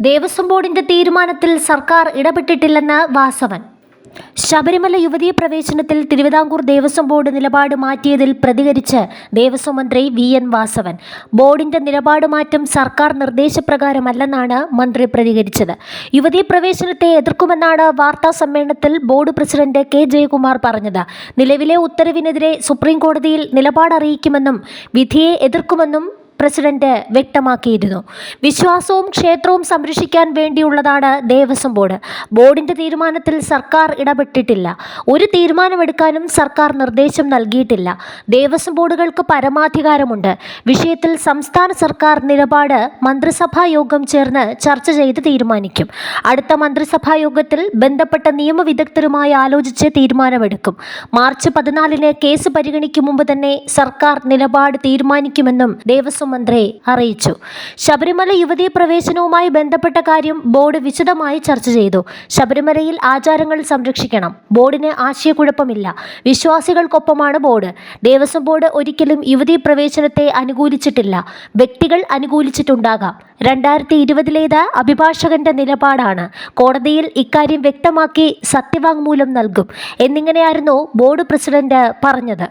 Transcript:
ദേവസ്വം ബോർഡിന്റെ തീരുമാനത്തിൽ സർക്കാർ ഇടപെട്ടിട്ടില്ലെന്ന് വാസവൻ. ശബരിമല യുവതീ പ്രവേശനത്തിൽ തിരുവിതാംകൂർ ദേവസ്വം ബോർഡ് നിലപാട് മാറ്റിയതിൽ പ്രതികരിച്ച് ദേവസ്വം മന്ത്രി വി.എൻ. വാസവൻ. ബോർഡിന്റെ നിലപാട് മാറ്റം സർക്കാർ നിർദ്ദേശപ്രകാരമല്ലെന്നാണ് മന്ത്രി പ്രതികരിച്ചത്. യുവതീ പ്രവേശനത്തെ എതിർക്കുമെന്നാണ് വാർത്താ സമ്മേളനത്തിൽ ബോർഡ് പ്രസിഡന്റ് കെ. ജയകുമാർ പറഞ്ഞത്. നിലവിലെ ഉത്തരവിനെതിരെ സുപ്രീം കോടതിയിൽ നിലപാടറിയിക്കുമെന്നും വിധിയെ എതിർക്കുമെന്നും പ്രസിഡന്റ് വ്യക്തമാക്കിയിരുന്നു. വിശ്വാസവും ക്ഷേത്രവും സംരക്ഷിക്കാൻ വേണ്ടിയുള്ളതാണ് ദേവസ്വം ബോർഡ്. ബോർഡിന്റെ തീരുമാനത്തിൽ സർക്കാർ ഇടപെട്ടിട്ടില്ല. ഒരു തീരുമാനമെടുക്കാനും സർക്കാർ നിർദ്ദേശം നൽകിയിട്ടില്ല. ദേവസ്വം ബോർഡുകൾക്ക് പരമാധികാരമുണ്ട്. വിഷയത്തിൽ സംസ്ഥാന സർക്കാർ നിലപാട് മന്ത്രിസഭാ യോഗം ചേർന്ന് ചർച്ച ചെയ്ത് തീരുമാനിക്കും. അടുത്ത മന്ത്രിസഭാ യോഗത്തിൽ ബന്ധപ്പെട്ട നിയമവിദഗ്ധരുമായി ആലോചിച്ച് തീരുമാനമെടുക്കും. മാർച്ച് 14 കേസ് പരിഗണിക്കും മുമ്പ് തന്നെ സർക്കാർ നിലപാട് തീരുമാനിക്കുമെന്നും ദേവസ്വം മന്ത്രി അറിയിച്ചു. ശബരിമല യുവതീ പ്രവേശനവുമായി ബന്ധപ്പെട്ട കാര്യം ബോർഡ് വിശദമായി ചർച്ച ചെയ്തു. ശബരിമലയിൽ ആചാരങ്ങൾ സംരക്ഷിക്കണം. ബോർഡിന് ആശയക്കുഴപ്പമില്ല. വിശ്വാസികൾക്കൊപ്പമാണ് ബോർഡ്. ദേവസ്വം ബോർഡ് ഒരിക്കലും യുവതീ പ്രവേശനത്തെ അനുകൂലിച്ചിട്ടില്ല. വ്യക്തികൾ അനുകൂലിച്ചിട്ടുണ്ടാകാം. 2020 അഭിഭാഷകന്റെ നിലപാടാണ്. കോടതിയിൽ ഇക്കാര്യം വ്യക്തമാക്കി സത്യവാങ്മൂലം നൽകും എന്നിങ്ങനെയായിരുന്നു ബോർഡ് പ്രസിഡന്റ് പറഞ്ഞത്.